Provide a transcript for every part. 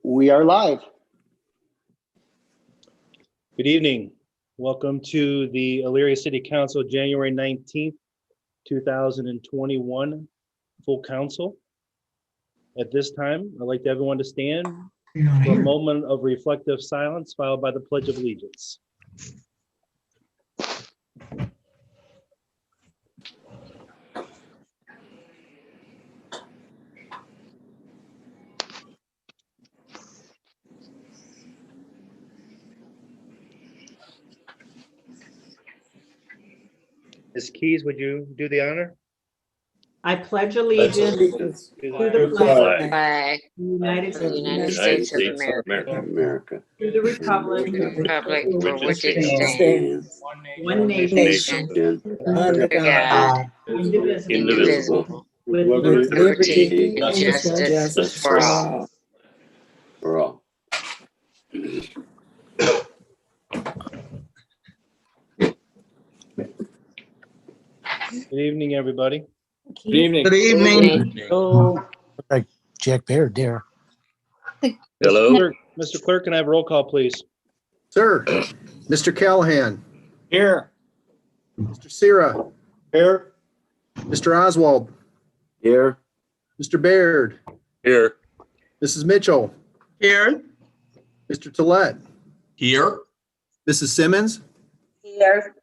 We are live. Good evening. Welcome to the Elyria City Council, January 19th, 2021 full council. At this time, I'd like everyone to stand for a moment of reflective silence, followed by the Pledge of Allegiance. Ms. Keys, would you do the honor? I pledge allegiance to the flag of the United States of America, to the republic for which it stands, one nation, under God, indivisible, with liberty and justice for all. Good evening, everybody. Good evening. Good evening. Like Jack Baird there. Hello. Mr. Clerk, can I have a roll call, please? Sir, Mr. Callahan, Here. Mr. Sierra, Here. Mr. Oswald, Here. Mr. Baird, Here. Mrs. Mitchell, Here. Mr. Tollett, Here. Mrs. Simmons, Here.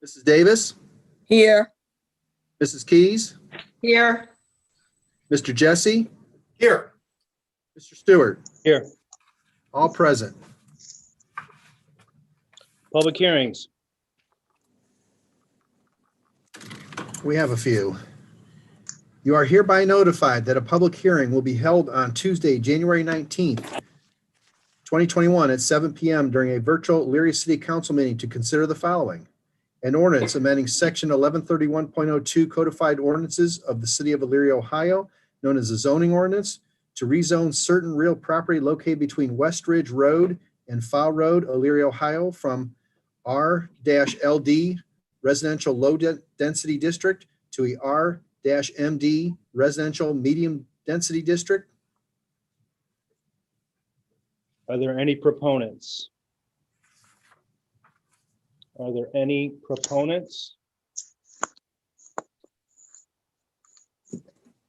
Mrs. Davis, Here. Mrs. Keys, Here. Mr. Jesse, Here. Mr. Stewart, Here. all present. Public hearings. We have a few. You are hereby notified that a public hearing will be held on Tuesday, January 19th, 2021 at 7 p.m. during a virtual Elyria City Council meeting to consider the following: an ordinance amending section 1131.02 codified ordinances of the city of Elyria, Ohio, known as the zoning ordinance, to rezone certain real property located between West Ridge Road and Fowl Road, Elyria, Ohio, from R-LD residential low density district to a R-MD residential medium density district. Are there any proponents? Are there any proponents?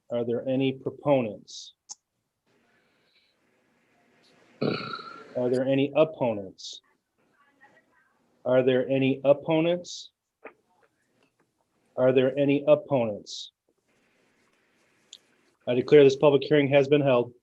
Are there any proponents? Are there any opponents? Are there any opponents? Are there any opponents? I declare this public hearing has been held.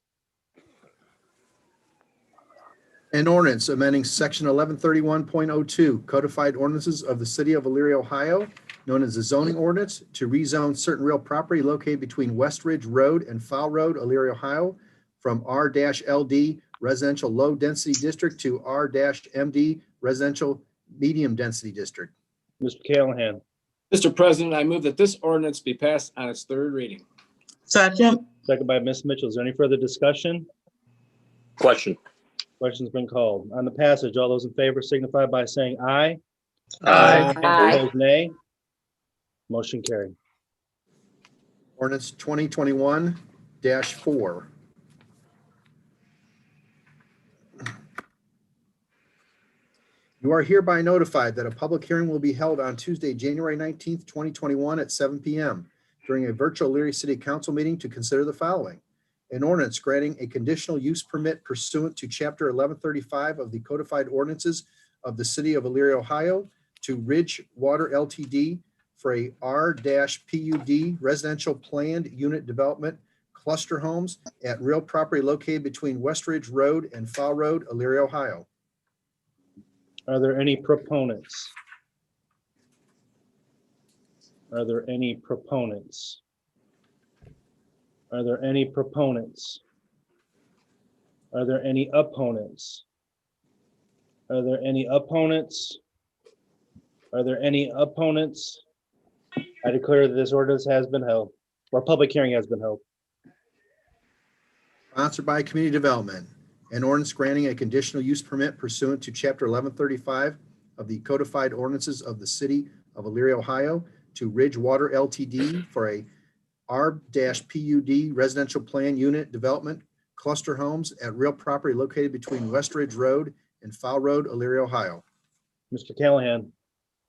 An ordinance amending section 1131.02 codified ordinances of the city of Elyria, Ohio, known as the zoning ordinance, to rezone certain real property located between West Ridge Road and Fowl Road, Elyria, Ohio, from R-LD residential low density district to R-MD residential medium density district. Mr. Callahan, Mr. President, I move that this ordinance be passed on its third reading. Second. second by Ms. Mitchell. Is there any further discussion? Question. Question's been called. On the passage, all those in favor signify by saying aye. Aye. Opposed, nay. Motion carried. Ordinance 2021-4. You are hereby notified that a public hearing will be held on Tuesday, January 19th, 2021 at 7 p.m. during a virtual Elyria City Council meeting to consider the following: an ordinance granting a conditional use permit pursuant to Chapter 1135 of the codified ordinances of the city of Elyria, Ohio, to Ridge Water Ltd. for a R-PUD residential planned unit development cluster homes at real property located between West Ridge Road and Fowl Road, Elyria, Ohio. Are there any proponents? Are there any proponents? Are there any proponents? Are there any opponents? Are there any opponents? Are there any opponents? I declare that this ordinance has been held, or public hearing has been held. Sponsored by Community Development. An ordinance granting a conditional use permit pursuant to Chapter 1135 of the codified ordinances of the city of Elyria, Ohio, to Ridge Water Ltd. for a R-PUD Residential Plan Unit Development Cluster Homes at real property located between West Ridge Road and Fowl Road, Elyria, Ohio. Mr. Callahan,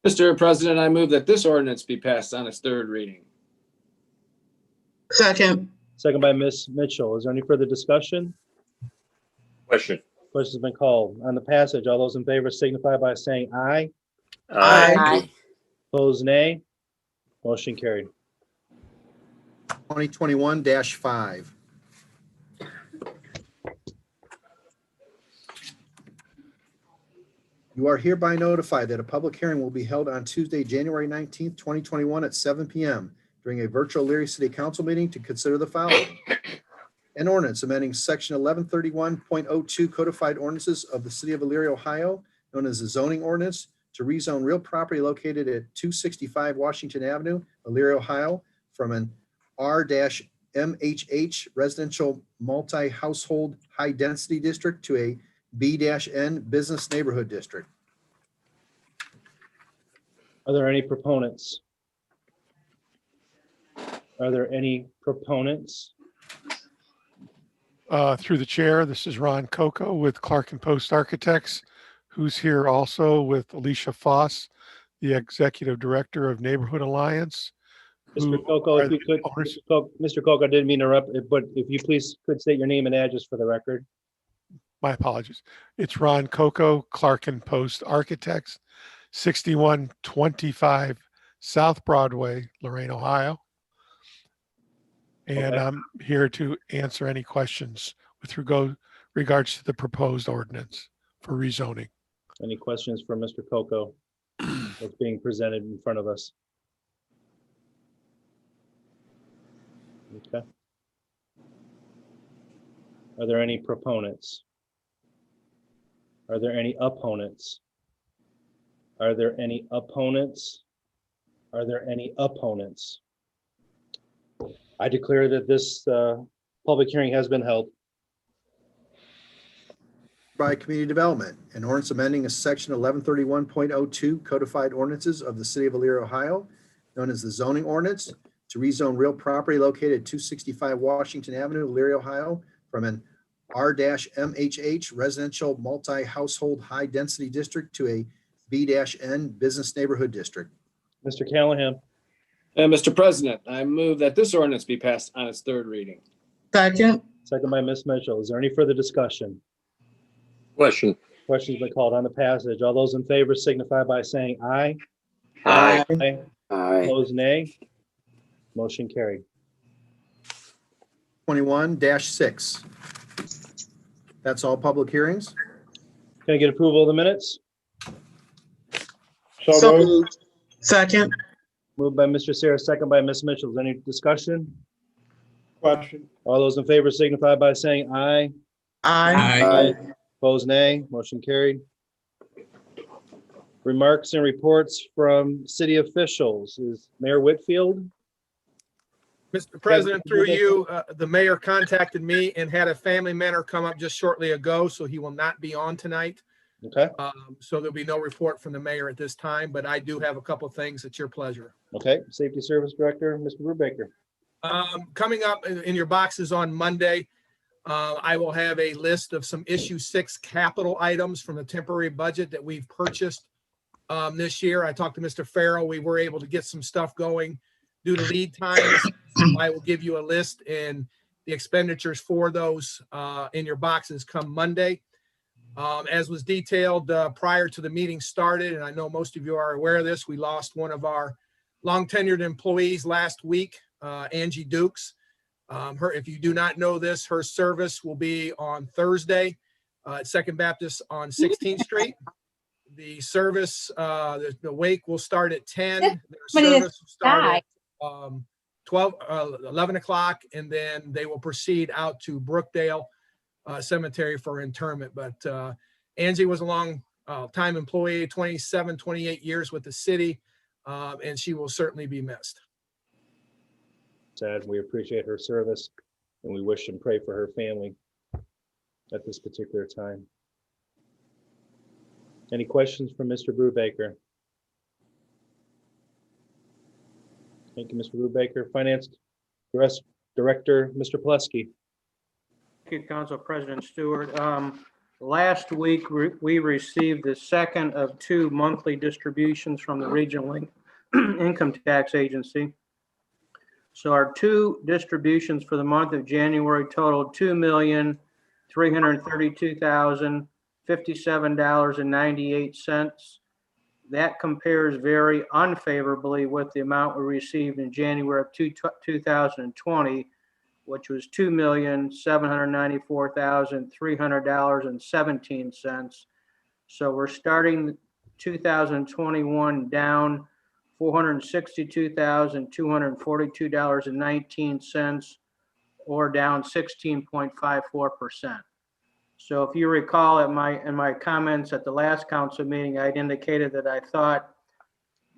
Mr. President, I move that this ordinance be passed on its third reading. Second. second by Ms. Mitchell. Is there any further discussion? Question. Question's been called. On the passage, all those in favor signify by saying aye. Aye. Opposed, nay. Motion carried. 2021-5. You are hereby notified that a public hearing will be held on Tuesday, January 19th, 2021 at 7 p.m. during a virtual Elyria City Council meeting to consider the following. An ordinance amending section 1131.02 codified ordinances of the city of Elyria, Ohio, known as the zoning ordinance, to rezone real property located at 265 Washington Avenue, Elyria, Ohio, from an R-MHH residential multi-household high-density district to a B-N business neighborhood district. Are there any proponents? Are there any proponents? Through the chair, this is Ron Coco with Clark and Post Architects, who's here also with Alicia Foss, the Executive Director of Neighborhood Alliance. Mr. who Coco, are if you the could, owners- Mr. Coco, I didn't mean to interrupt, but if you please could state your name and address for the record. My apologies. It's Ron Coco, Clark and Post Architects, 6125 South Broadway, Lorraine, Ohio. And Okay. I'm here to answer any questions with regards to the proposed ordinance for rezoning. Any questions for Mr. Coco that's being presented in front of us? Okay. Are there any proponents? Are there any opponents? Are there any opponents? Are there any opponents? I declare that this public hearing has been held. By Community Development, an ordinance amending a section 1131.02 codified ordinances of the city of Elyria, Ohio, known as the zoning ordinance, to rezone real property located at 265 Washington Avenue, Elyria, Ohio, from an R-MHH residential multi-household high-density district to a B-N business neighborhood district. Mr. Callahan, And Mr. President, I move that this ordinance be passed on its third reading. Second. second by Ms. Mitchell. Is there any further discussion? Question. Questions been called on the passage. All those in favor signify by saying aye. Aye. Aye. Opposed, nay. Motion carried. 21-6. That's all public hearings. Can I get approval of the minutes? So moved. Second. Moved by Mr. Sarah, second by Ms. Mitchell. Is there any discussion? Question. All those in favor signify by saying aye. Aye. Opposed, nay. Motion carried. Remarks and reports from city officials. Is Mayor Whitfield? Mr. President, through you, the mayor contacted me and had a family member come up just shortly ago, so he will not be on tonight. Okay, So there'll be no report from the mayor at this time, but I do have a couple of things at your pleasure. okay. Safety Service Director, Mr. Brubaker. Coming up in your boxes on Monday, I will have a list of some issue 6 capital items from the temporary budget that we've purchased this year. I talked to Mr. Farrell. We were able to get some stuff going due to lead times. I will give you a list and the expenditures for those in your boxes come Monday. As was detailed prior to the meeting started, and I know most of you are aware of this, we lost one of our long tenured employees last week, Angie Dukes. If you do not know this, her service will be on Thursday at Second Baptist on 16th Street. The service, the wake will start at 10. Their service will start at 11 o'clock, and then they will proceed out to Brookdale Cemetery for interment. But Angie was a long time employee, 27, 28 years with the city, and she will certainly be missed. Sad. We appreciate her service and we wish and pray for her family at this particular time. Any questions from Mr. Brubaker? Thank you, Mr. Brubaker. Finance Director, Mr. Plesky. Thank you, Council President Stewart. Last week, we received the second of 2 monthly distributions from the Regional Income Tax Agency. So our 2 distributions for the month of January totaled $2,332,057.98. That compares very unfavorably with the amount we received in January of 2020, which was $2,794,300.17. So we're starting 2021 down $462,242.19, or down 16.54%. So if you recall in my comments at the last council meeting, I'd indicated that I thought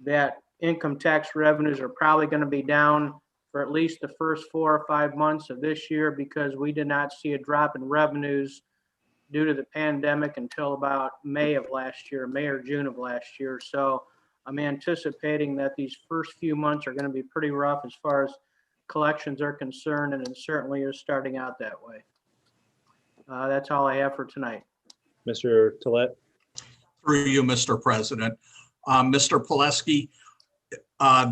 that income tax revenues are probably going to be down for at least the first 4 or 5 months of this year, because we did not see a drop in revenues due to the pandemic until about May or June of last year. So I'm anticipating that these first few months are going to be pretty rough as far as collections are concerned, and it certainly is starting out that way. That's all I have for tonight. Mr. Tolet. Through you, Mr. President. Mr. Plesky,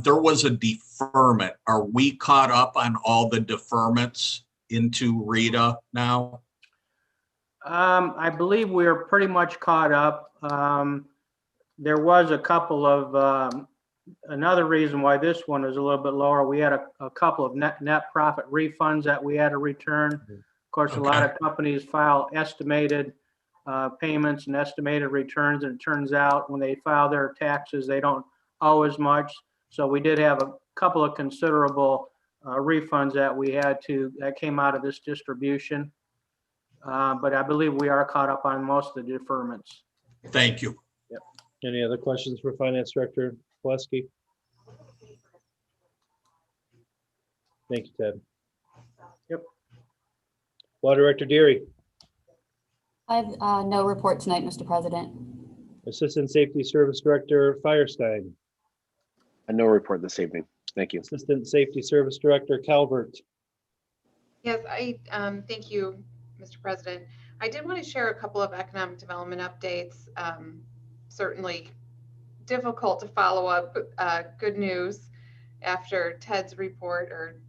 there was a deferment. Are we caught up on all the deferments into RETA now? I believe we are pretty much caught up. There was a couple of, another reason why this one is a little bit lower. We had a couple of net profit refunds that we had to return. Of course, a lot of companies file estimated payments and estimated returns, and it turns out when they file their taxes, they don't owe as much. So we did have a couple of considerable refunds that came out of this distribution. But I believe we are caught up on most of the deferments. Thank you. Yep. Any other questions for Finance Director Plesky? Thank you, Ted. Yep. Law Director Deary. I have no report tonight, Mr. President. Assistant Safety Service Director Firestein. No report this evening. Thank you. Assistant Safety Service Director Calvert. Yes, thank you, Mr. President. I did want to share a couple of economic development updates. Certainly difficult to follow up good news after Ted's report or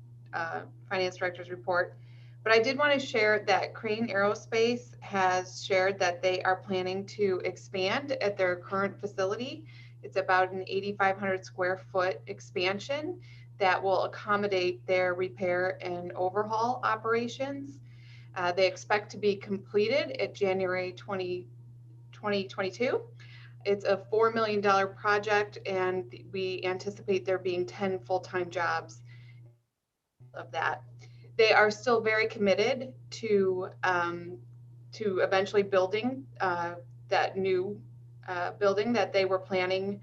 Finance Director's report. But I did want to share that Crane Aerospace has shared that they are planning to expand at their current facility. It's about an 8,500 square foot expansion that will accommodate their repair and overhaul operations. They expect to be completed at January 2022. It's a $4 million project, and we anticipate there being 10 full-time jobs of that. They are still very committed to eventually building that new building that they were planning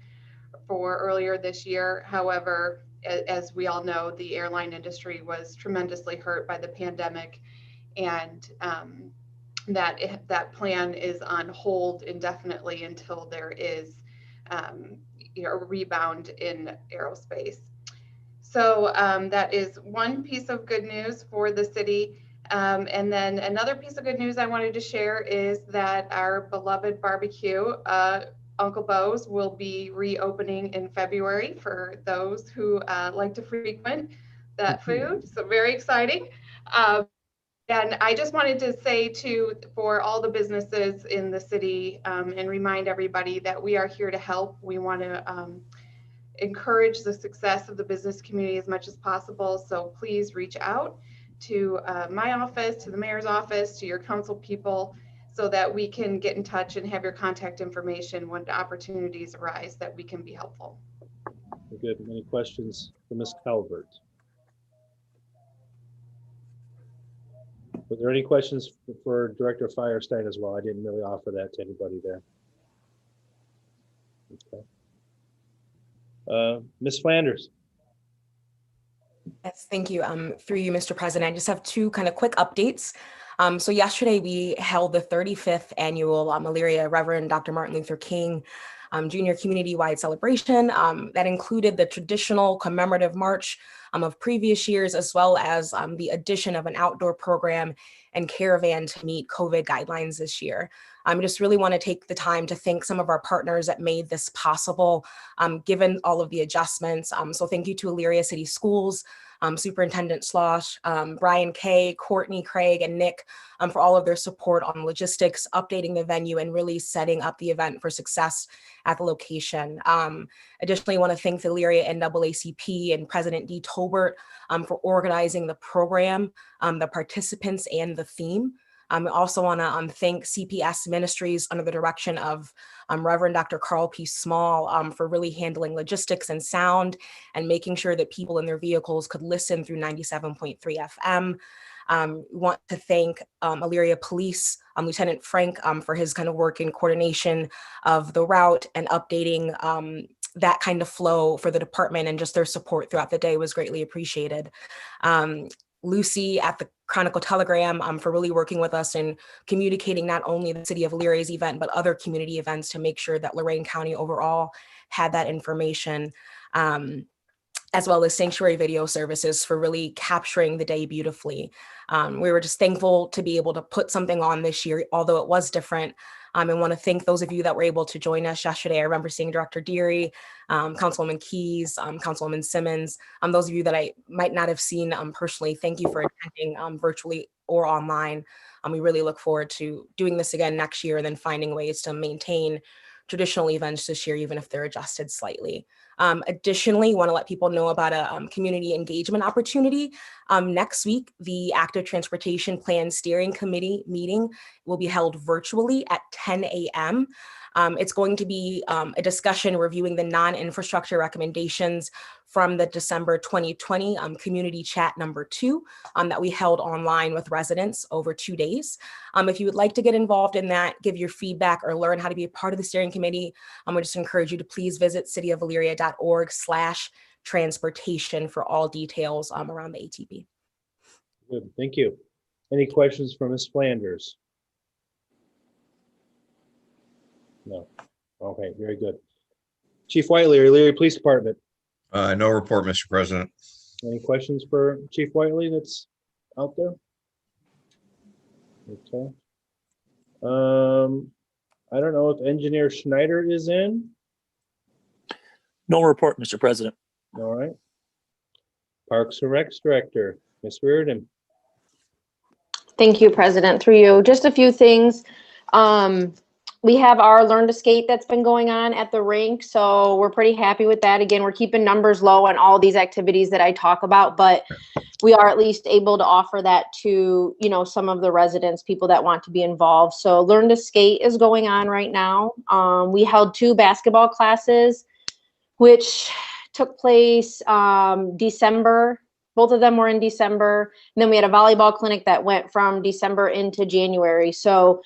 for earlier this year. However, as we all know, the airline industry was tremendously hurt by the pandemic, and that plan is on hold indefinitely until there is a rebound in aerospace. So that is one piece of good news for the city. And then another piece of good news I wanted to share is that our beloved barbecue, Uncle Bo's, will be reopening in February for those who like to frequent that food. So very exciting. And I just wanted to say for all the businesses in the city and remind everybody that we are here to help. We want to encourage the success of the business community as much as possible. So please reach out to my office, to the mayor's office, to your council people, so that we can get in touch and have your contact information when opportunities arise that we can be helpful. Good. Any questions for Ms. Calvert? Were there any questions for Director Firestein as well? I didn't really offer that to anybody there. Okay. Ms. Flanders. Yes, thank you. Through you, Mr. President, I just have 2 kind of quick updates. So yesterday we held the 35th annual Elyria Reverend Dr. Martin Luther King junior community-wide celebration that included the traditional commemorative march of previous years, as well as the addition of an outdoor program and caravan to meet COVID guidelines this year. I just really want to take the time to thank some of our partners that made this possible, given all of the adjustments. So thank you to Elyria City Schools, Superintendent Slosh, Brian Kay, Courtney, Craig, and Nick for all of their support on logistics, updating the venue, and really setting up the event for success at the location. Additionally, I want to thank the Elyria NAACP and President D. Tolbert for organizing the program, the participants, and the theme. I also want to thank CPS Ministries under the direction of Reverend Dr. Carl P. Small for really handling logistics and sound and making sure that people in their vehicles could listen through 97.3 FM. We want to thank Elyria Police, Lieutenant Frank for his kind of work in coordination of the route and updating that kind of flow for the department, and just their support throughout the day was greatly appreciated. Lucy at the Chronicle Telegram for really working with us and communicating not only the city of Elyria's event, but other community events to make sure that Lorain County overall had that information, as well as Sanctuary Video Services for really capturing the day beautifully. We were just thankful to be able to put something on this year, although it was different. And want to thank those of you that were able to join us yesterday. I remember seeing Director Deary, Councilwoman Keys, Councilwoman Simmons. Those of you that I might not have seen personally, thank you for attending virtually or online. We really look forward to doing this again next year and then finding ways to maintain traditional events this year, even if they're adjusted slightly. Additionally, want to let people know about a community engagement opportunity. Next week, the Active Transportation Plan Steering Committee meeting will be held virtually at 10 a.m. It's going to be a discussion reviewing the non-infrastructure recommendations from the December 2020 community chat number 2 that we held online with residents over 2 days. If you would like to get involved in that, give your feedback, or learn how to be a part of the steering committee, I just encourage you to please visit cityofelyria.org/transportation for all details around the ATP. Good, thank you. Any questions for Ms. Flanders? No. Okay, very good. Chief Whiteley, Elyria Police Department. No report, Mr. President. Any questions for Chief Whiteley that's out there? Okay. I don't know if Engineer Schneider is in. No report, Mr. President. All right. Parks and Recs Director, Ms. Reardon. Thank you, President. Through you, just a few things. We have our Learn to Skate that's been going on at the rink, so we're pretty happy with that. Again, we're keeping numbers low on all these activities that I talk about, but we are at least able to offer that to, you know, some of the residents, people that want to be involved. So Learn to Skate is going on right now. We held 2 basketball classes, which took place December. Both of them were in December. And then we had a volleyball clinic that went from December into January. So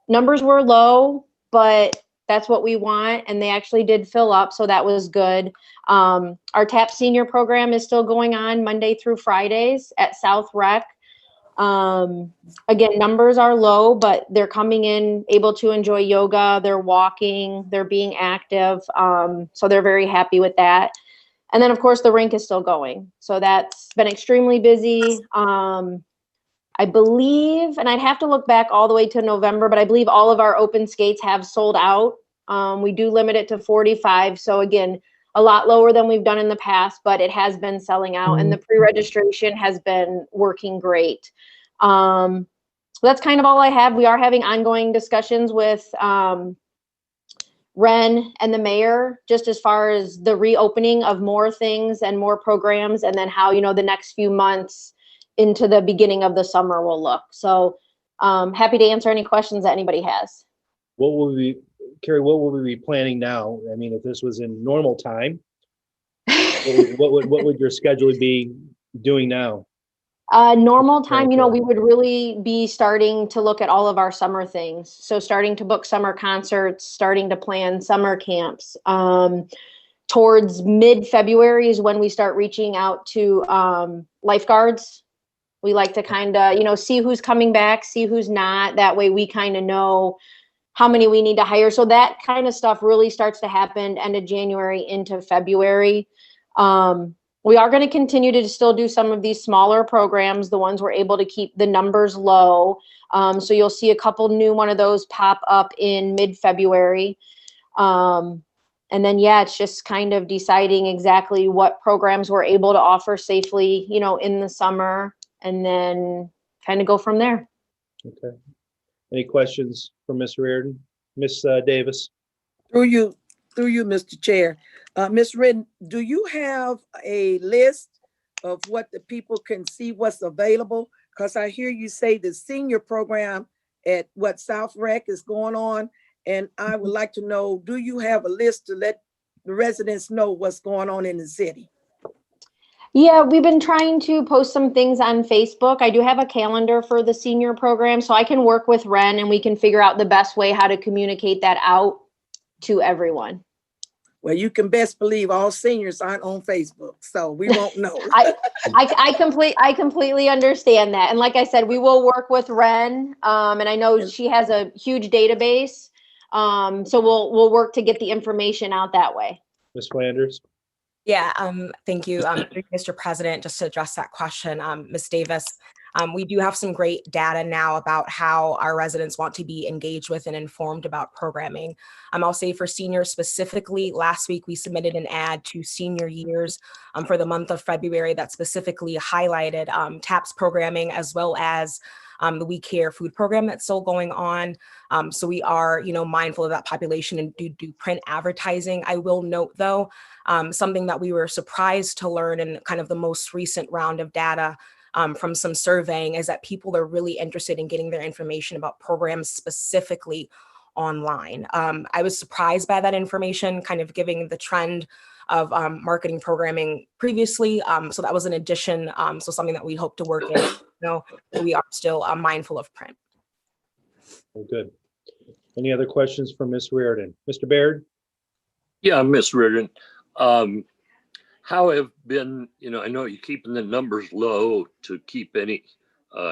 numbers were low, but that's what we want. And they actually did fill up. So that was good. Our TAP senior program is still going on Monday through Fridays at South Rec. Again, numbers are low, but they're coming in able to enjoy yoga. They're walking, they're being active. So they're very happy with that. And then of course the rink is still going. So that's been extremely busy. I believe, and I'd have to look back all the way to November, but I believe all of our open skates have sold out. We do limit it to 45. So again, a lot lower than we've done in the past, but it has been selling out, and the pre-registration has been working great. So that's kind of all I have. We are having ongoing discussions with Ren and the mayor, just as far as the reopening of more things and more programs, and then how, you know, the next few months into the beginning of the summer will look. So happy to answer any questions that anybody has. What will we, Carrie, what will we be planning now? I mean, if this was in normal time, what would your schedule be doing now? Normal time, you know, we would really be starting to look at all of our summer things. So starting to book summer concerts, starting to plan summer camps. Towards mid-February is when we start reaching out to lifeguards. We like to kind of, you know, see who's coming back, see who's not. That way we kind of know, how many we need to hire. So that kind of stuff really starts to happen end of January into February. We are going to continue to still do some of these smaller programs, the ones we're able to keep the numbers low. So you'll see a couple new one of those pop up in mid-February. And then, yeah, it's just kind of deciding exactly what programs we're able to offer safely, in the summer, and then kind of go from there. Okay. Any questions for Ms. Reardon? Ms. Davis? Through you, Mr. Chair. Ms. Reardon, do you have a list of what the people can see what's available? Because I hear you say the senior program at South Rec is going on. And I would like to know, do you have a list to let the residents know what's going on in the city? Yeah, we've been trying to post some things on Facebook. I do have a calendar for the senior program, so I can work with Ren and we can figure out the best way how to communicate that out to everyone. Well, you can best believe all seniors aren't on Facebook, so we won't know. I completely understand that. And like I said, we will work with Ren, and I know she has a huge database. So we'll work to get the information out that way. Ms. Flanders? Yeah, thank you, Mr. President. Just to address that question, Ms. Davis, we do have some great data now about how our residents want to be engaged with and informed about programming. I'll say for seniors specifically, last week we submitted an ad to Senior Years for the month of February that specifically highlighted TAPS programming as well as the We Care food program that's still going on. So we are, mindful of that population and do print advertising. I will note though, something that we were surprised to learn in kind of the most recent round of data from some surveying is that people are really interested in getting their information about programs specifically online. I was surprised by that information, kind of giving the trend of marketing programming previously. So that was an addition. So something that we hope to work in. We are still mindful of print. Well, good. Any other questions for Ms. Reardon? Mr. Baird? Yeah, Ms. Reardon. How have been, I know you're keeping the numbers low to keep any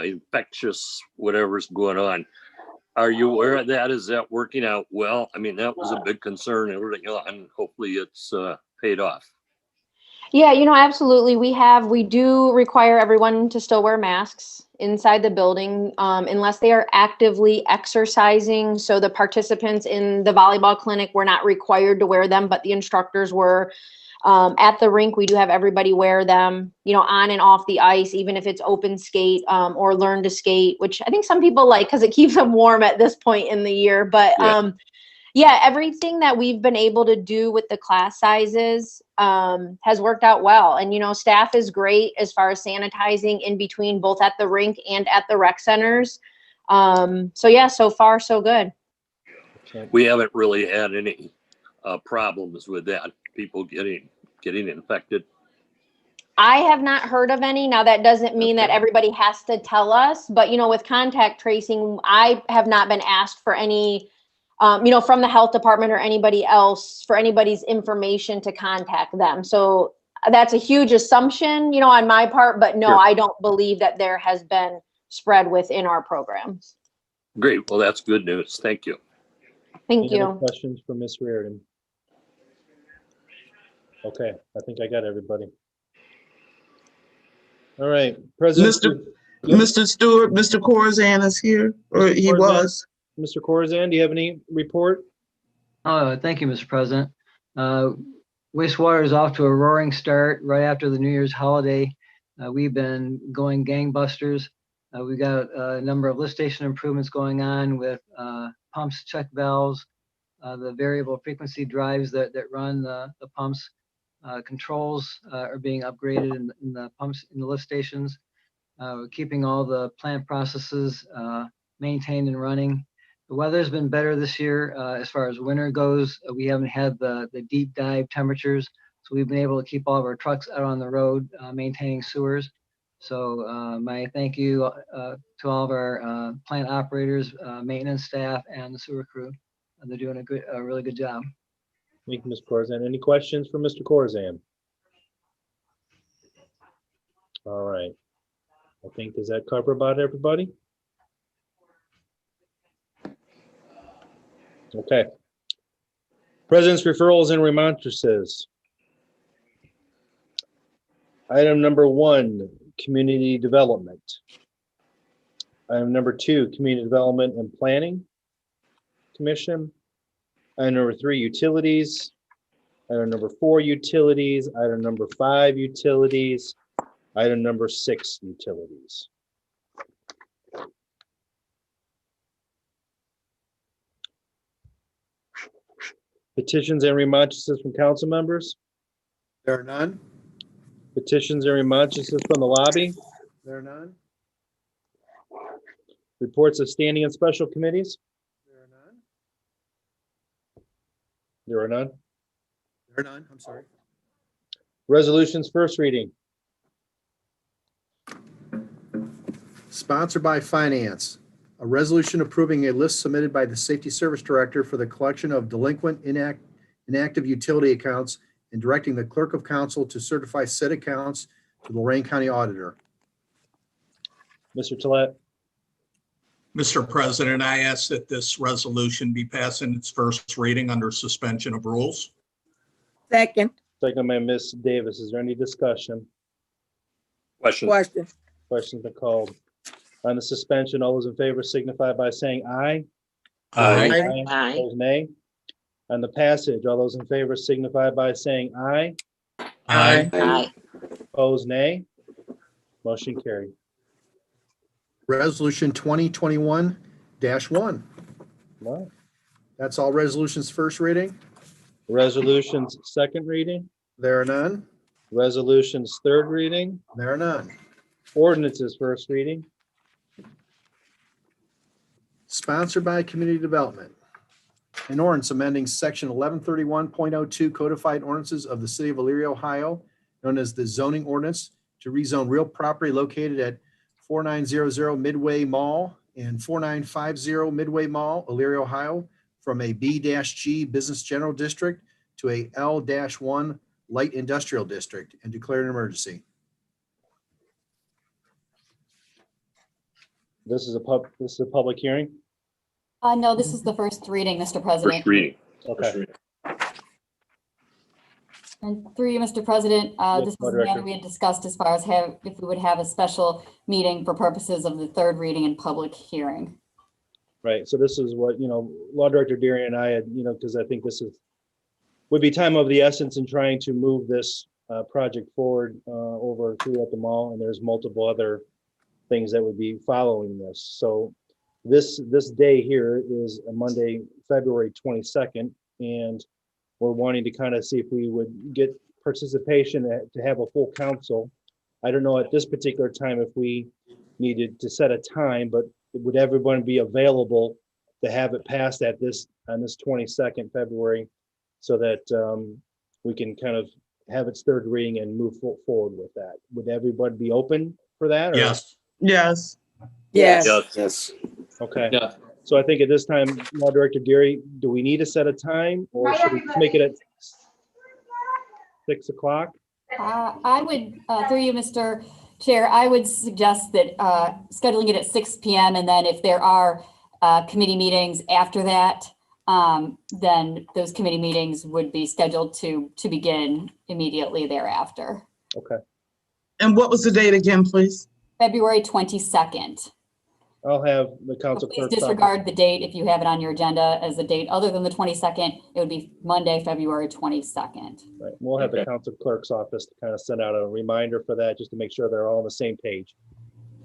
infectious whatever's going on. Are you aware of that? Is that working out well? I mean, that was a big concern and hopefully it's paid off. Yeah, absolutely. We do require everyone to still wear masks inside the building unless they are actively exercising. So the participants in the volleyball clinic were not required to wear them, but the instructors were. At the rink, we do have everybody wear them, on and off the ice, even if it's open skate or learn to skate, which I think some people like because it keeps them warm at this point in the year. But yeah, everything that we've been able to do with the class sizes has worked out well. And, staff is great as far as sanitizing in between, both at the rink and at the rec centers. So yeah, so far, so good. We haven't really had any problems with that, people getting infected. I have not heard of any. Now, that doesn't mean that everybody has to tell us, but, with contact tracing, I have not been asked for any from the health department or anybody else for anybody's information to contact them. So that's a huge assumption, on my part, but no, sure. I don't believe that there has been spread within our programs. Great. Well, that's good news. Thank you. Thank you. Any other questions for Ms. Reardon? Okay, I think I got everybody. All right, President. Mr. Stewart, Mr. Corzan is here, or Mr. he Corzan? was. Mr. Corzan, do you have any report? Thank you, Mr. President. Wastewater is off to a roaring start right after the New Year's holiday. We've been going gangbusters. We've got a number of lift station improvements going on with pumps, check valves, the variable frequency drives that run the pumps. Controls are being upgraded in the pumps in the lift stations. We're keeping all the plant processes maintained and running. The weather's been better this year as far as winter goes. We haven't had the deep dive temperatures, so we've been able to keep all of our trucks out on the road maintaining sewers. So my thank you to all of our plant operators, maintenance staff, and the sewer crew. They're doing a really good job. Thank you, Ms. Corzan. Any questions for Mr. Corzan? All right. I think, does that cover about everybody? Okay. President's referrals and remonstrances. Item number 1, community development. Item number 2, community development and planning commission. Item number 3, utilities. Item number 4, utilities. Item number 5, utilities. Item number 6, utilities. Petitions and remonstrances from council members. There are none. Petitions and remonstrances from the lobby. There are none. Reports of standing and special committees. There are none. There are none. There are none. I'm sorry. Resolutions first reading. Sponsored by Finance. A resolution approving a list submitted by the Safety Service Director for the collection of delinquent inactive utility accounts and directing the Clerk of Council to certify said accounts to the Lorraine County Auditor. Mr. Tolet. Mr. President, I ask that this resolution be passed in its first reading under suspension of rules. Second. Second by Ms. Davis. Is there any discussion? Question. Questions been called. On the suspension, all those in favor signify by saying aye. Aye. Aye. Opposed, nay. On the passage, all those in favor signify by saying aye. Aye. Aye. Opposed, nay. Motion carried. Resolution 2021-1. Wow. That's all resolutions first reading. Resolutions second reading. There are none. Resolutions third reading. There are none. Ordinances first reading. Sponsored by Community Development. An ordinance amending section 1131.02 codified ordinances of the city of Elyria, Ohio, known as the zoning ordinance, to rezone real property located at 4900 Midway Mall and 4950 Midway Mall, Elyria, Ohio, from a B-G Business General District to a L-1 Light Industrial District, and declare an emergency. This is a public hearing. No, this is the first reading, Mr. President. First reading. Okay. And through you, Mr. President, this was the matter we had discussed as far as if we would have a special meeting for purposes of the third reading and public hearing. Right. So this is what, Law Director Deary and I had, because I think this would be time of the essence in trying to move this project forward over through at the mall. And there's multiple other things that would be following this. So this day here is a Monday, February 22nd, and we're wanting to kind of see if we would get participation to have a full council. I don't know at this particular time if we needed to set a time, but would everyone be available to have it passed on this 22nd February so that we can kind of have its third reading and move forward with that? Would everybody be open for that? Yes. Yes. Yes. Yes. Okay. Yeah. So I think at this time, Law Director Deary, do we need to set a time or should we make it at 6 o'clock? I would, through you, Mr. Chair, I would suggest that scheduling it at 6 p.m. and then if there are committee meetings after that, then those committee meetings would be scheduled to begin immediately thereafter. Okay. And what was the date again, please? February 22nd. I'll have the council Please clerk. disregard the date if you have it on your agenda as a date other than the 22nd. It would be Monday, February 22nd. Right. We'll have the council clerk's office to kind of send out a reminder for that, just to make sure they're all on the same page.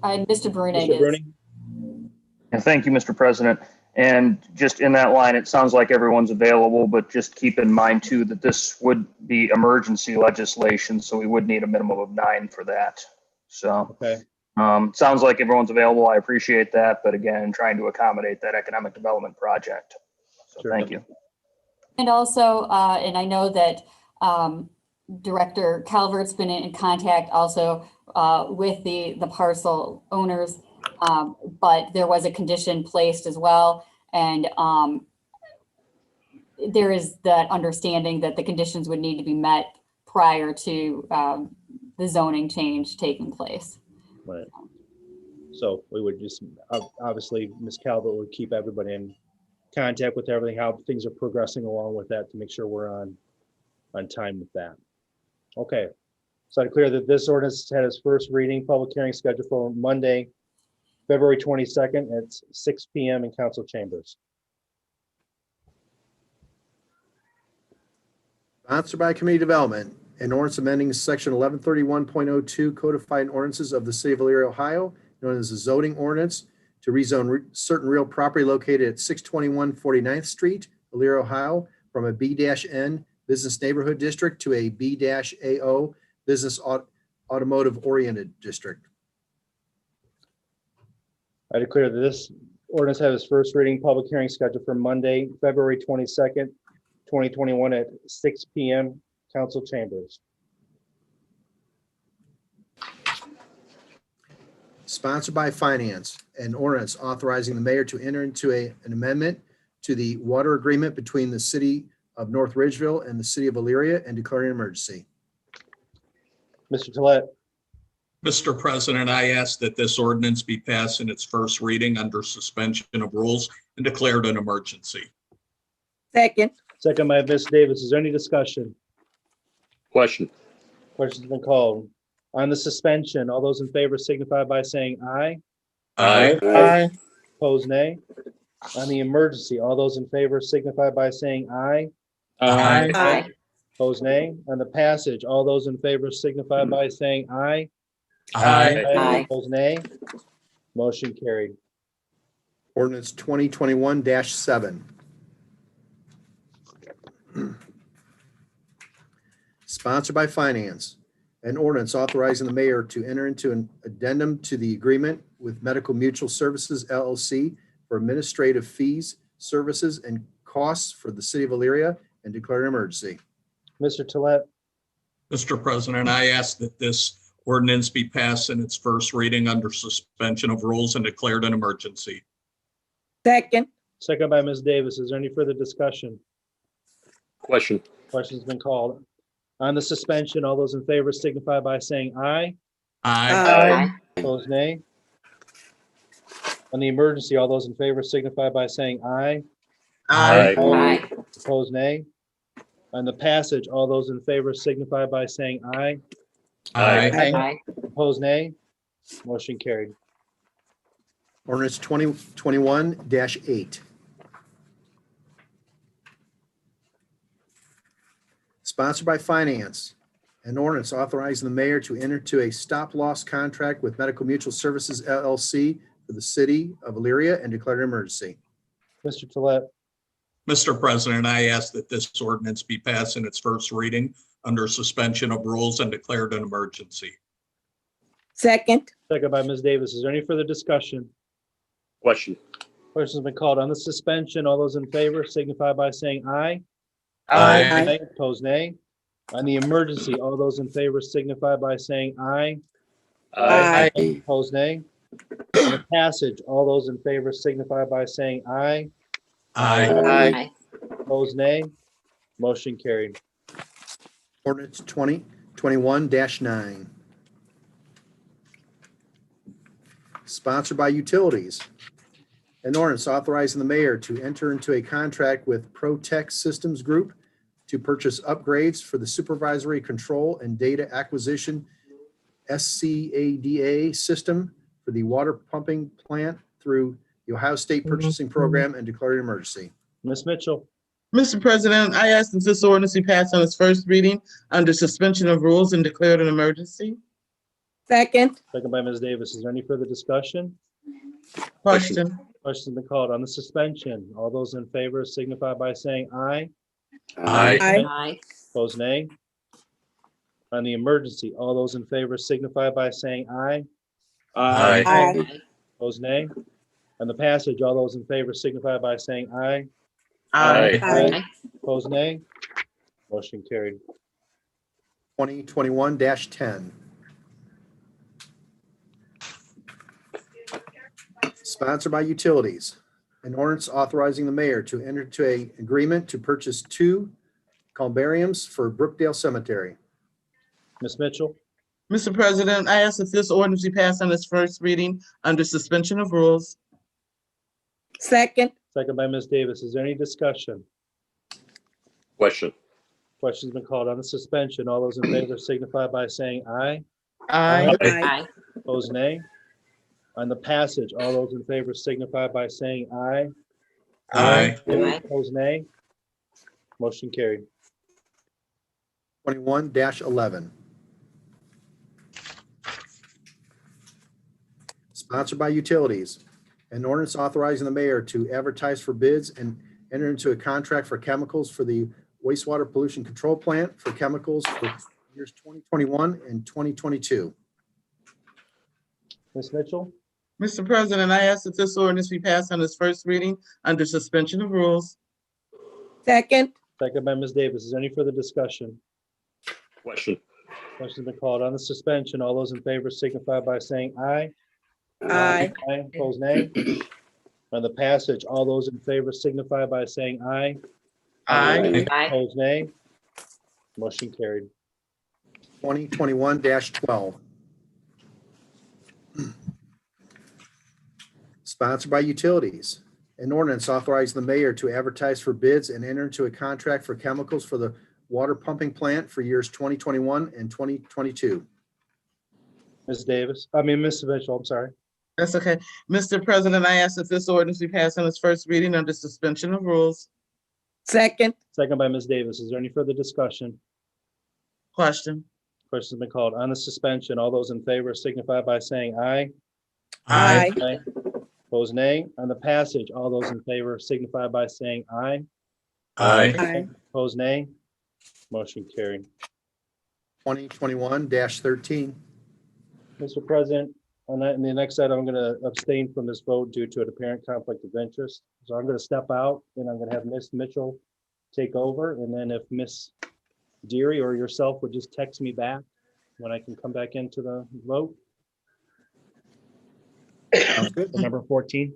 And Mr. Bruning Mr. is. Bruning? And thank you, Mr. President. And just in that line, it sounds like everyone's available, but just keep in mind too that this would be emergency legislation, so we would need a minimum of 9 for that. So okay. Sounds like everyone's available. I appreciate that, but again, trying to accommodate that economic development project. So Sure. Thank you. And also, and I know that Director Calvert's been in contact also with the parcel owners, but there was a condition placed as well. And there is that understanding that the conditions would need to be met prior to the zoning change taking place. Right. So we would just, obviously, Ms. Calvert would keep everybody in contact with everything, how things are progressing along with that to make sure we're on time with that. Okay, so I declare that this ordinance had its first reading, public hearing scheduled for Monday, February 22nd at 6 p.m. in council chambers. Sponsored by Community Development, an ordinance amending section 1131.02 codified ordinances of the city of Elyria, Ohio, known as the zoning ordinance, to rezone certain real property located at 621 49th Street, Elyria, Ohio, from a B-N Business Neighborhood District to a B-AO Business Automotive Oriented District. I declare that this ordinance had its first reading, public hearing scheduled for Monday, February 22nd, 2021 at 6 p.m. council chambers. Sponsored by Finance, an ordinance authorizing the mayor to enter into an amendment to the water agreement between the city of North Ridgeville and the city of Elyria and declaring an emergency. Mr. Tolet. Mr. President, I ask that this ordinance be passed in its first reading under suspension of rules and declared an emergency. Second. Second by Ms. Davis. Is there any discussion? Question. Question's been called. On the suspension, all those in favor signify by saying aye. Aye. Aye. Opposed, nay. On the emergency, all those in favor signify by saying aye. Aye. Aye. Opposed, nay. On the passage, all those in favor signify by saying aye. Aye. Aye. Opposed, nay. Motion carried. Ordinance 2021-7. Sponsored by Finance, an ordinance authorizing the mayor to enter into an addendum to the agreement with Medical Mutual Services LLC for administrative fees, services, and costs for the city of Elyria and declare an emergency. Mr. Tolet. Mr. President, I ask that this ordinance be passed in its first reading under suspension of rules and declared an emergency. Second. Second by Ms. Davis. Is there any further discussion? Question. Question's been called. On the suspension, all those in favor signify by saying aye. Aye. Opposed, nay. On the emergency, all those in favor signify by saying aye. Aye. Aye. Opposed, nay. On the passage, all those in favor signify by saying aye. Aye. Aye. Opposed, nay. Motion carried. Ordinance 2021-8. Sponsored by Finance, an ordinance authorizing the mayor to enter into a stop-loss contract with Medical Mutual Services LLC for the city of Elyria and declare an emergency. Mr. Tolet. Mr. President, I ask that this ordinance be passed in its first reading under suspension of rules and declared an emergency. Second. Second by Ms. Davis. Is there any further discussion? Question. Question's been called. On the suspension, all those in favor signify by saying aye. Aye. Opposed, nay. On the emergency, all those in favor signify by saying aye. Aye. Opposed, nay. On the passage, all those in favor signify by saying aye. Aye. Opposed, nay. Motion carried. Ordinance 2021-9. Sponsored by Utilities. An ordinance authorizing the mayor to enter into a contract with ProTech Systems Group to purchase upgrades for the supervisory control and data acquisition SCADA system for the water pumping plant through the Ohio State Purchasing Program and declare an emergency. Ms. Mitchell. Mr. President, I ask that this ordinance be passed on its first reading under suspension of rules and declared an emergency. Second. Second by Ms. Davis. Is there any further discussion? Question. Question's been called. On the suspension, all those in favor signify by saying aye. Aye. Aye. Opposed, nay. On the emergency, all those in favor signify by saying aye. Aye. Aye. Opposed, nay. On the passage, all those in favor signify by saying aye. Aye. Aye. Opposed, nay. Motion carried. 2021-10. Sponsored by Utilities. An ordinance authorizing the mayor to enter into an agreement to purchase 2 columbariums for Brookdale Cemetery. Ms. Mitchell. Mr. President, I ask that this ordinance be passed on its first reading under suspension of rules. Second. Second by Ms. Davis. Is there any discussion? Question. Question's been called on the suspension. All those in favor signify by saying aye. Aye. Aye. Opposed, nay. On the passage, all those in favor signify by saying aye. Aye. Aye. Opposed, nay. Motion carried. 21-11. Sponsored by Utilities. An ordinance authorizing the mayor to advertise for bids and enter into a contract for chemicals for the wastewater pollution control plant for chemicals for years 2021 and 2022. Ms. Mitchell? Mr. President, I ask that this ordinance be passed on its first reading under suspension of rules. Second. Second by Ms. Davis. Is there any further discussion? Question. Question's been called on the suspension. All those in favor signify by saying aye. Aye. Aye. Opposed, nay. On the passage, all those in favor signify by saying aye. Aye. Aye. Opposed, nay. Motion carried. 2021-12. Sponsored by Utilities. An ordinance authorizing the mayor to advertise for bids and enter into a contract for chemicals for the water pumping plant for years 2021 and 2022. Ms. Mitchell, I'm sorry. That's okay. Mr. President, I ask that this ordinance be passed on its first reading under suspension of rules. Second. Second by Ms. Davis. Is there any further discussion? Question. Question's been called on the suspension. All those in favor signify by saying aye. Aye. Aye. Opposed, nay. On the passage, all those in favor signify by saying aye. Aye. Aye. Opposed, nay. Motion carried. 2021-13. Mr. President, on that, in the next item, I'm going to abstain from this vote due to an apparent conflict of interest. So I'm going to step out and I'm going to have Ms. Mitchell take over. And then if Ms. Deary or yourself would just text me back when I can come back into the vote. Sounds good. Number 14.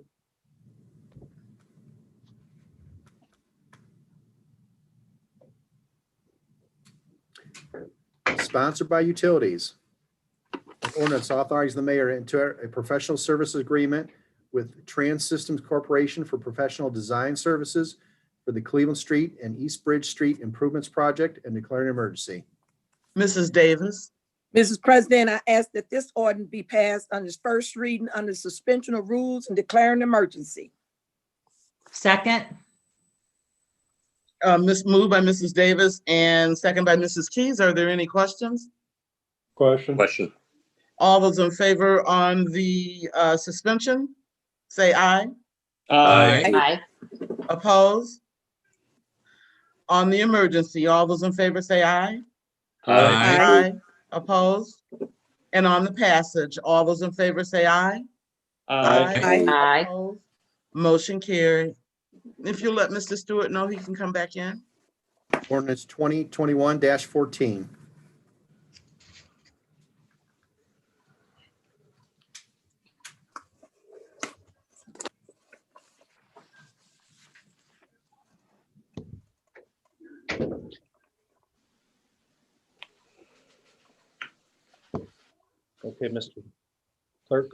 Sponsored by Utilities. An ordinance authorizing the mayor to enter a professional services agreement with Trans Systems Corporation for professional design services for the Cleveland Street and East Bridge Street Improvements Project and declaring an emergency. Mrs. Davis. Mrs. President, I ask that this ordinance be passed on its first reading under suspension of rules and declaring an emergency. Second. Moved by Mrs. Davis and second by Mrs. Keys. Are there any questions? Question. All those in favor on the suspension, say aye. Aye. Aye. Opposed? On the emergency, all those in favor say aye. Aye. Opposed? And on the passage, all those in favor say aye. Aye. Opposed? Motion carried. If you let Mr. Stewart know, he can come back in. Ordinance 2021-14. Okay, Mr. Clerk.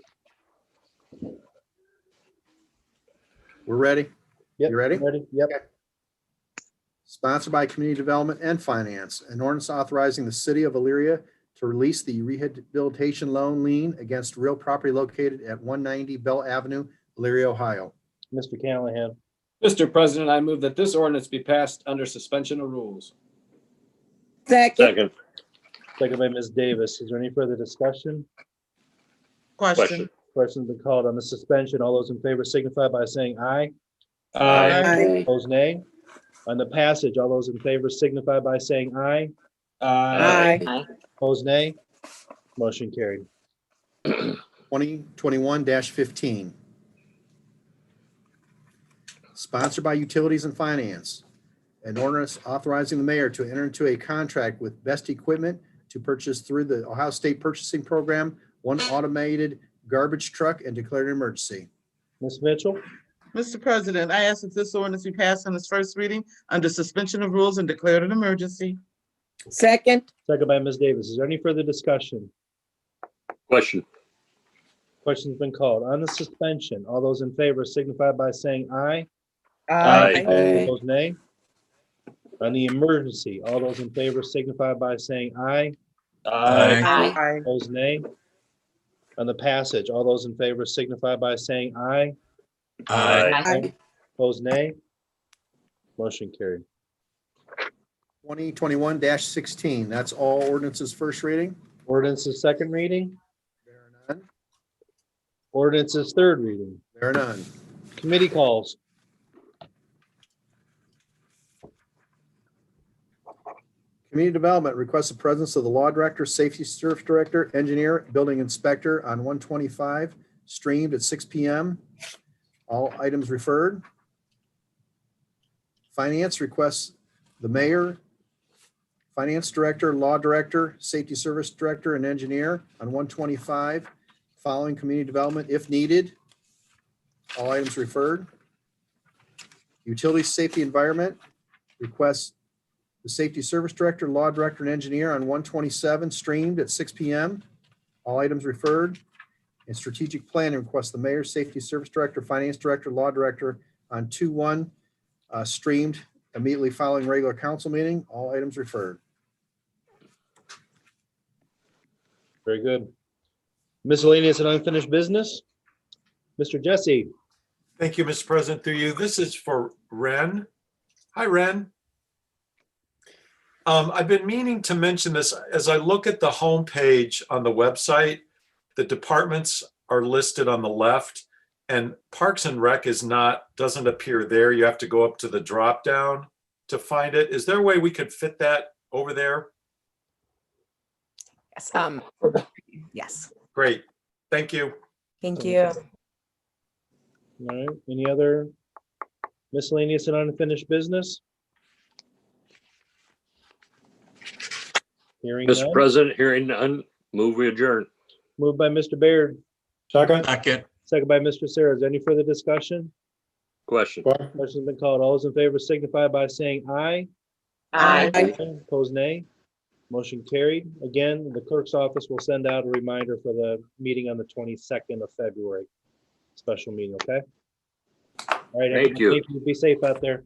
We're ready? Yep. You ready? Ready? Yep. Okay. Sponsored by Community Development and Finance, an ordinance authorizing the city of Elyria to release the rehabilitation loan lien against real property located at 190 Bell Avenue, Elyria, Ohio. Mr. Callahan. Mr. President, I move that this ordinance be passed under suspension of rules. Second. Second. Second by Ms. Davis. Is there any further discussion? Question. Question's been called on the suspension. All those in favor signify by saying aye. Aye. Opposed, nay. On the passage, all those in favor signify by saying aye. Aye. Opposed, nay. Motion carried. 2021-15. Sponsored by Utilities and Finance, an ordinance authorizing the mayor to enter into a contract with Best Equipment to purchase through the Ohio State Purchasing Program one automated garbage truck and declare an emergency. Ms. Mitchell. Mr. President, I ask that this ordinance be passed on its first reading under suspension of rules and declared an emergency. Second. Second by Ms. Davis. Is there any further discussion? Question. Question's been called on the suspension. All those in favor signify by saying aye. Aye. Opposed, nay. On the emergency, all those in favor signify by saying aye. Aye. Opposed, nay. On the passage, all those in favor signify by saying aye. Aye. Opposed, nay. Motion carried. 2021-16, that's all ordinances first reading. Ordinance is second reading. There are none. Ordinance is third reading. There are none. Committee calls. Community Development requests the presence of the Law Director, Safety Service Director, Engineer, Building Inspector on 125, streamed at 6 p.m. All items referred. Finance requests the Mayor, Finance Director, Law Director, Safety Service Director, and Engineer on 125, following Community Development if needed. All items referred. Utilities, Safety, Environment requests the Safety Service Director, Law Director, and Engineer on 127, streamed at 6 p.m. All items referred. And Strategic Planning requests the Mayor, Safety Service Director, Finance Director, Law Director on 2-1, streamed immediately following regular council meeting. All items referred. Very good. Miscellaneous and unfinished business. Mr. Jesse. Thank you, Mr. President. Through you, this is for Ren. Hi, Ren. I've been meaning to mention this. As I look at the homepage on the website, the departments are listed on the left, and Parks and Rec doesn't appear there. You have to go up to the drop down to find it. Is there a way we could fit that over there? Yes. Yes. Great. Thank you. Thank you. All right. Any other miscellaneous and unfinished business? Hearing Mr. none. President, hearing none, move we adjourn. Moved by Mr. Baird, Second. second by Mr. Sayers. Any further discussion? Question. Question's been called. All those in favor signify by saying aye. Aye. Opposed, nay. Motion carried. Again, the clerk's office will send out a reminder for the meeting on the 22nd of February. Special meeting, okay? All right. Thank you. Be safe out there.